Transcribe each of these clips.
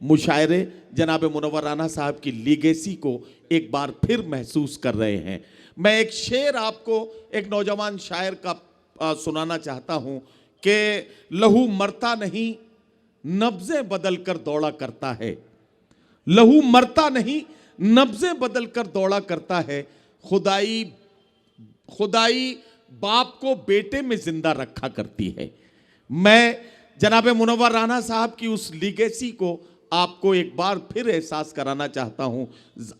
मुशायरे जनाब मुनव्वर राना साहब की लीगेसी को एक बार फिर महसूस कर रहे हैं। मैं एक शेर आपको एक नौजवान शायर का सुनाना चाहता हूं कि लहू मरता नहीं नब्ज़ें बदल कर दौड़ा करता है, लहू मरता नहीं नब्ज़ें बदल कर दौड़ा करता है, खुदाई बाप को बेटे में जिंदा रखा करती है। मैं जनाब मुनव्वर राना साहब की उस लीगेसी को आपको एक बार फिर एहसास कराना चाहता हूं।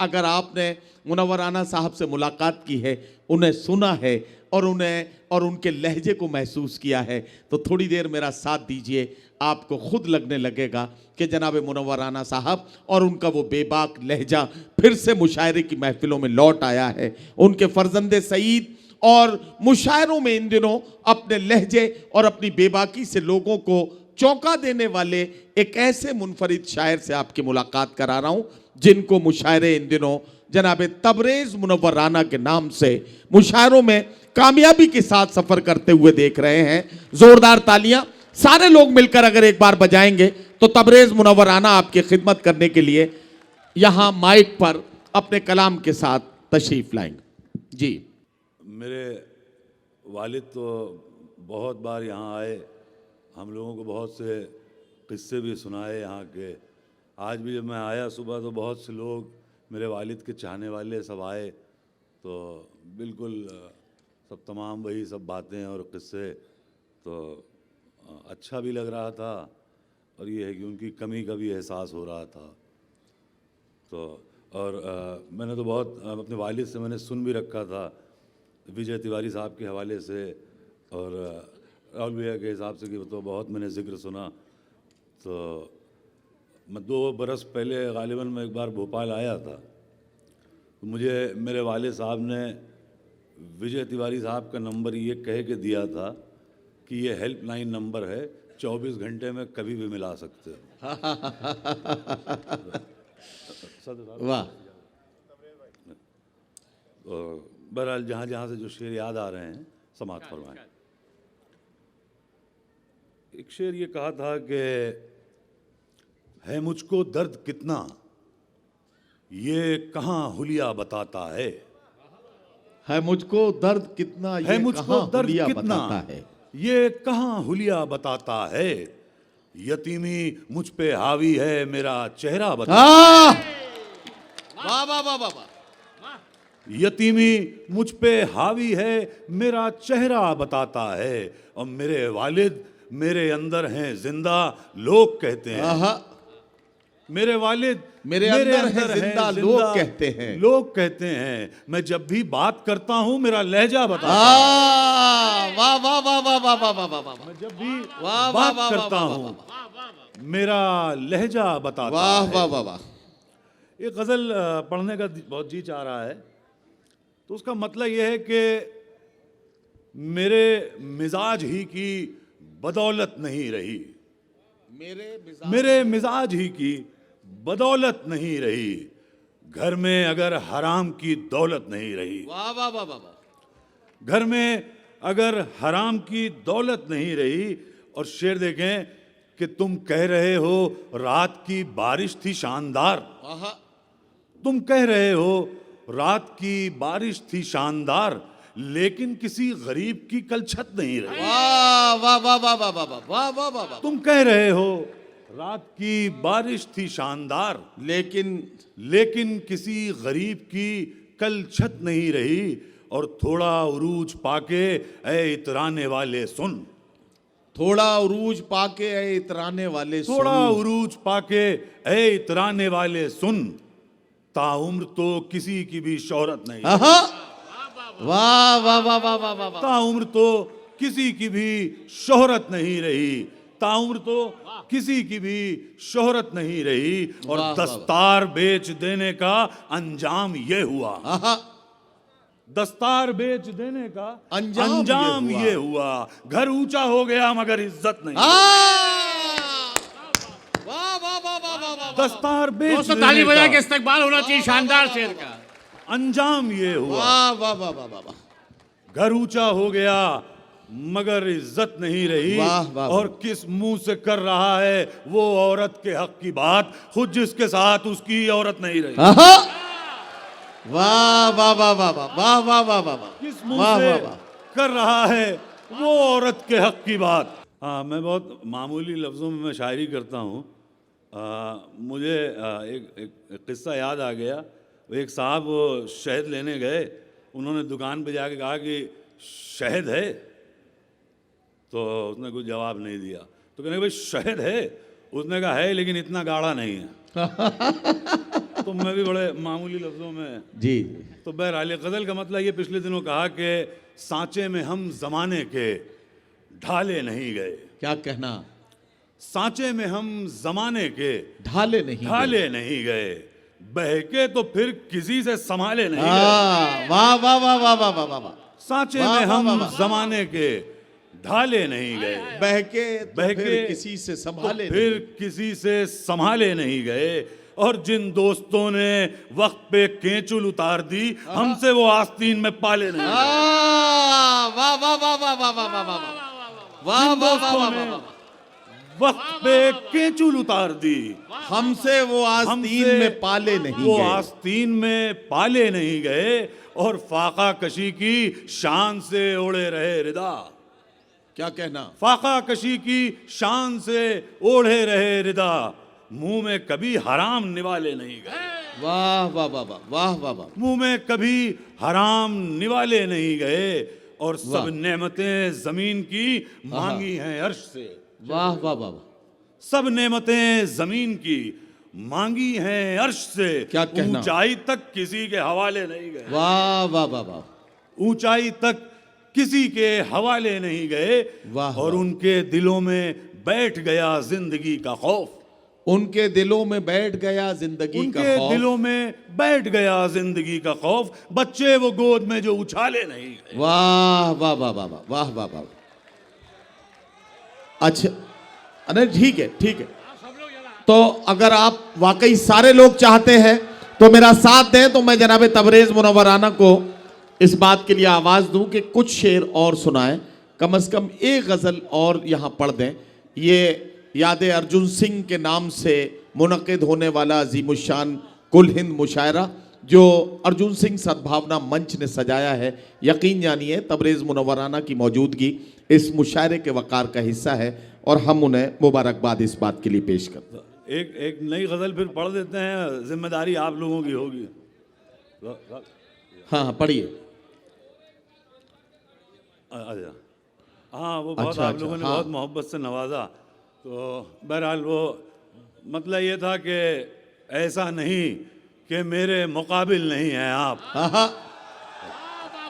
अगर आपने मुनव्वर राना साहब से मुलाकात की है, उन्हें सुना है और उनके लहजे को महसूस किया है, तो थोड़ी देर मेरा साथ दीजिए, आपको खुद लगने लगेगा कि जनाब मुनव्वर राना साहब और उनका वो बेबाक लहजा फिर से मुशायरे की महफिलों में लौट आया है। उनके फर्जंदे सईद और मुशायरों में इन दिनों अपने लहजे और अपनी बेबाकी से लोगों को चौंका देने वाले एक ऐसे मुनफरिद शायर से आपकी मुलाकात करा रहा हूं, जिनको मुशायरे इन दिनों जनाब तबरेज़ मुनव्वर राना के नाम से मुशायरों में कामयाबी के साथ सफर करते हुए देख रहे हैं। जोरदार तालियां सारे लोग मिलकर अगर एक बार बजाएंगे तो तबरेज़ मुनव्वर राना आपकी खिदमत करने के लिए यहां माइक पर अपने कलाम के साथ तशरीफ लाएंगे। जी, मेरे वालिद तो बहुत बार यहाँ आए, हम लोगों को बहुत से किस्से भी सुनाए यहाँ के। आज भी जब मैं आया सुबह तो बहुत से लोग मेरे वालिद के चाहने वाले सब आए, तो बिल्कुल सब तमाम वही सब बातें और किस्से, तो अच्छा भी लग रहा था और ये है कि उनकी कमी का भी एहसास हो रहा था। तो और मैंने तो बहुत अपने वालिद से मैंने सुन भी रखा था, विजय तिवारी साहब के हवाले से और राहुल भैया के हिसाब से कि तो बहुत मैंने ज़िक्र सुना। तो मैं 2 बरस पहले गालिबन मैं एक बार भोपाल आया था, तो मुझे मेरे वालिद साहब ने विजय तिवारी साहब का नंबर ये कह के दिया था कि ये हेल्पलाइन नंबर है, 24 घंटे में कभी भी मिला सकते हो। वाह। बहरहाल जहाँ जहाँ से जो शेर याद आ रहे हैं समात फरमाएं। एक शेर ये कहा था कि है मुझको दर्द कितना ये कहाँ हुलिया बताता है मुझको दर्द कितना है मुझको दर्द कितना है, ये कहाँ हुलिया बताता है, यतीमी मुझ पे हावी है मेरा चेहरा बताता है। वाह वाह वाह वाह। यतीमी मुझ पे हावी है मेरा चेहरा बताता है, और मेरे वालिद मेरे अंदर हैं जिंदा लोग कहते हैं। मेरे वालिद मेरे अंदर हैं जिंदा लोग कहते हैं। मैं जब भी बात करता हूं मेरा लहजा बताता है। वाह वाह वाह वाह वाह वाह वाह वाह। मैं जब भी बात करता हूं मेरा लहजा बताता है। वाह वाह वाह वाह। ये गजल पढ़ने का बहुत जी चाह रहा है, तो उसका मतलब यह है कि मेरे मिजाज ही की बदौलत नहीं रही, मेरे मिजाज ही की बदौलत नहीं रही, घर में अगर हराम की दौलत नहीं रही। वाह वाह वाह वाह। घर में अगर हराम की दौलत नहीं रही। और शेर देखें कि तुम कह रहे हो रात की बारिश थी शानदार, तुम कह रहे हो रात की बारिश थी शानदार, लेकिन किसी गरीब की कल छत नहीं रही। वाह वाह वाह वाह वाह वाह वाह वाह वाह। तुम कह रहे हो रात की बारिश थी शानदार, लेकिन किसी गरीब की कल छत नहीं रही। और थोड़ा उरूज पाके ऐ इतराने वाले सुन, थोड़ा उरूज पाके ऐ इतराने वाले सुन, थोड़ा उरूज पाके ऐ इतराने वाले सुन, ताउम्र तो किसी की भी शोहरत नहीं। वाह वाह वाह वाह वाह वाह। ताउम्र तो किसी की भी शोहरत नहीं रही, ताउम्र तो किसी की भी शोहरत नहीं रही। और दस्तार बेच देने का अंजाम ये हुआ, दस्तार बेच देने का अंजाम ये हुआ। घर ऊंचा हो गया मगर इज्जत नहीं। दस्तार बेच ताली बजा के इस्तकबाल होना चाहिए शानदार शेर का। अंजाम ये हुआ। वाह वाह वाह वाह वाह। घर ऊंचा हो गया मगर इज्जत नहीं रही। वाह, वाह, और किस मुंह से कर रहा है वो औरत के हक की बात, खुद जिसके साथ उसकी औरत नहीं रही। आहा! वाह वाह वाह वाह वाह वाह वाह वाह वाह वाह किस मुंह वाह से वाह वाह कर रहा है वो औरत के हक की बात। हाँ, मैं बहुत मामूली लफ्ज़ों में मैं शायरी करता हूँ। मुझे एक किस्सा याद आ गया। एक साहब वो शहद लेने गए, उन्होंने दुकान पे जाके कहा कि शहद है, तो उसने कुछ जवाब नहीं दिया। तो कहने भाई शहद है, उसने कहा है लेकिन इतना गाढ़ा नहीं है। तो मैं भी बड़े मामूली लफ्ज़ों में जी तो बहरहाल गज़ल का मतलब ये पिछले दिनों कहा कि सांचे में हम ज़माने के ढाले नहीं गए। क्या कहना, सांचे में हम ज़माने के ढाले नहीं ढाले नहीं गए, बहके तो फिर किसी से संभाले नहीं गए। वाह वाह वाह वाह वाह वाह वाह वाह सांचे वाह, में वाह, हम वाह, वाह। ज़माने के ढाले नहीं गए, बहके तो बहके फिर किसी से तो संभाले फिर किसी से संभाले नहीं गए। और जिन दोस्तों ने वक्त पे केंचुल उतार दी, हमसे वो आस्तीन में पाले नहीं गए। वाह वाह वाह वाह वाह वाह वाह वाह वाह जिन वाह दोस्तों वाह ने वाह वक्त पे केंचुल उतार दी, हमसे वो आस्तीन हमसे में पाले नहीं वो गए। आस्तीन में पाले नहीं गए। और फाका कशी की शान से ओढ़े रहे रिदा, क्या कहना, फाका कशी की शान से ओढ़े रहे रिदा, मुंह में कभी हराम निवाले नहीं गए। वाह वाह वाह वाह वाह वाह वाह मुंह में कभी हराम निवाले नहीं गए। और सब वाह। नेमतें जमीन की मांगी हैं अर्श से, वाह वाह वाह वाह सब नेमतें जमीन की मांगी हैं अर्श से, क्या कहना? ऊंचाई तक किसी के हवाले नहीं गए। वाह वाह वाह वाह ऊंचाई तक किसी के हवाले नहीं गए। वाह, और वाह। उनके दिलों में बैठ गया जिंदगी का खौफ, उनके दिलों में बैठ गया जिंदगी का उनके खौफ। दिलों में बैठ गया जिंदगी का खौफ, बच्चे वो गोद में जो उछाले नहीं गए। वाह वाह वाह वाह वाह वाह वाह वाह। अच्छा, अरे ठीक है ठीक है। तो अगर आप वाकई सारे लोग चाहते हैं तो मेरा साथ दें, तो मैं जनाब तबरेज मुनव्वराना को इस बात के लिए आवाज दूं कि कुछ शेर और सुनाएं, कम से कम एक गजल और यहां पढ़ दें। ये याद अर्जुन सिंह के नाम से मुनक़िद होने वाला अजीमुशान कुल हिंद मुशायरा जो अर्जुन सिंह सद्भावना मंच ने सजाया है, यकीन जानिए तबरेज मुनव्वराना की मौजूदगी इस मुशायरे के वकार का हिस्सा है और हम उन्हें मुबारकबाद इस बात के लिए पेश करते हैं। एक नई गजल फिर पढ़ देते हैं, जिम्मेदारी आप लोगों की होगी। हाँ हाँ पढ़िए। अच्छा, हाँ वो बहुत अच्छा, आप लोगों ने हाँ। बहुत मोहब्बत से नवाजा। तो बहरहाल वो मतलब ये था कि ऐसा नहीं कि मेरे मुकाबिल नहीं हैं आप, हाँ,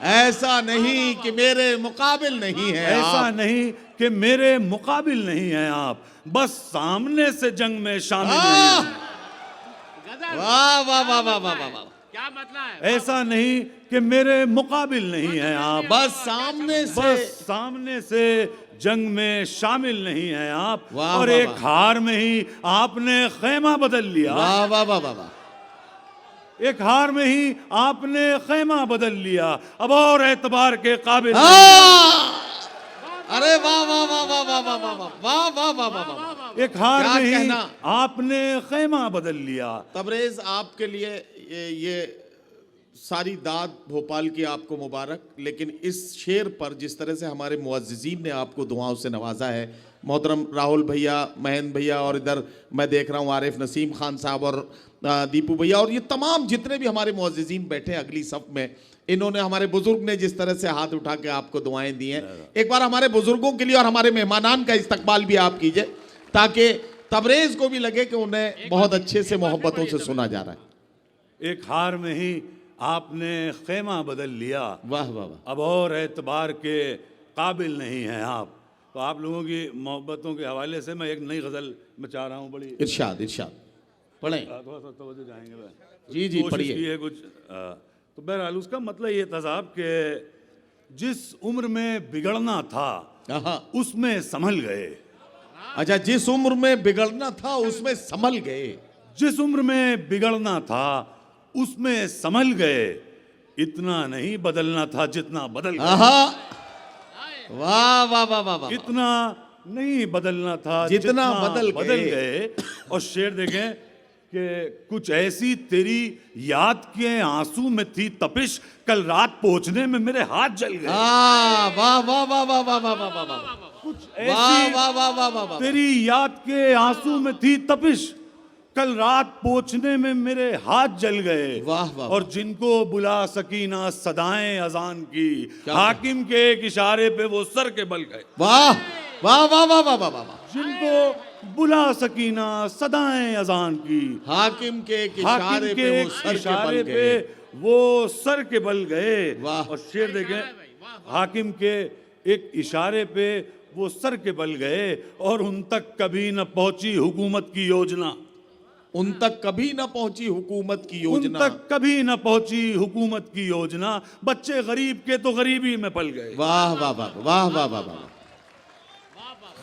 ऐसा नहीं कि मेरे मुकाबिल नहीं है ऐसा आप। नहीं कि मेरे मुकाबिल नहीं हैं आप, बस सामने से जंग में शामिल नहीं हैं। गजल वाह वाह वाह वाह वाह वाह वाह। क्या मतलब है? ऐसा नहीं कि मेरे मुकाबिल नहीं हैं आप, बस सामने से बस सामने से जंग में शामिल नहीं हैं आप। वाह, और वाह, एक वाह। हार में ही आपने खैमा बदल लिया, वाह वाह वाह वाह वाह। एक हार में ही आपने खैमा बदल लिया, अब और एतबार के काबिल नहीं। अरे वाह वाह वाह वाह वाह वाह वाह वाह वाह वाह वाह वाह। एक हार क्या में ही कहना? आपने खैमा बदल लिया। तबरेज आपके लिए ये सारी दाद भोपाल की आपको मुबारक, लेकिन इस शेर पर जिस तरह से हमारे मुअज्जिज़ीन ने आपको दुआओं से नवाजा है, मोहतरम राहुल भैया, महेंद्र भैया और इधर मैं देख रहा हूँ आरिफ नसीम खान साहब और दीपू भैया और ये तमाम जितने भी हमारे मुअज्जिज़ीन बैठे हैं अगली सफ में, इन्होंने हमारे बुजुर्ग ने जिस तरह से हाथ उठा के आपको दुआएं दी हैं, एक बार हमारे बुजुर्गों के लिए और हमारे मेहमानान का इस्तकबाल भी आप कीजिए ताकि तबरेज को भी लगे कि उन्हें बहुत अच्छे से मोहब्बतों से सुना जा रहा है। एक हार में ही आपने खैमा बदल लिया, वाह वाह वाह। अब और एतबार के काबिल नहीं हैं आप। तो आप लोगों की मोहब्बतों के हवाले से मैं एक नई गज़ल में चाह रहा हूँ, बड़ी इरशाद इरशाद पढ़ें। थोड़ा सा तवज्जो जाएंगे भाई। जी, जी, कोशिश पढ़िए। की है कुछ। तो बहरहाल उसका मतलब ये था साहब कि जिस उम्र में बिगड़ना था हाँ, उसमें संभल गए, अच्छा जिस उम्र में बिगड़ना था उसमें संभल गए। जिस उम्र में बिगड़ना था उसमें संभल गए, इतना नहीं बदलना था जितना बदल गए। आहा, वाह वाह वाह वाह वाह। इतना नहीं बदलना था जितना बदल बदल गए। और शेर देखें कि कुछ ऐसी तेरी याद के आंसू में थी तपिश, कल रात पहुंचने में मेरे हाथ जल गए। वाह वाह वाह वाह वाह वाह वाह वाह वाह। कुछ वाह ऐसी वाह वाह वाह वाह वाह। तेरी याद के आंसू में थी तपिश, कल रात पहुंचने में मेरे हाथ जल गए। वाह वाह। और जिनको बुला सकी ना सदाएं अजान की, क्या हाकिम के एक इशारे पे वो सर के बल गए। वाह वाह वाह वाह वाह वाह वाह। जिनको बुला सकी ना सदाएं अजान की, हाकिम के एक हाकिम इशारे के पे वो एक सर के इशारे बल पे गए। वो सर के बल गए। वाह। और शेर देखें, हाकिम के एक इशारे पे वो सर के बल गए, और उन तक कभी न पहुंची हुकूमत की योजना। उन तक कभी न पहुंची हुकूमत की उन योजना। तक कभी न पहुंची हुकूमत की योजना, बच्चे गरीब के तो गरीबी में पल गए। वाह वाह वाह वाह वाह वाह वाह।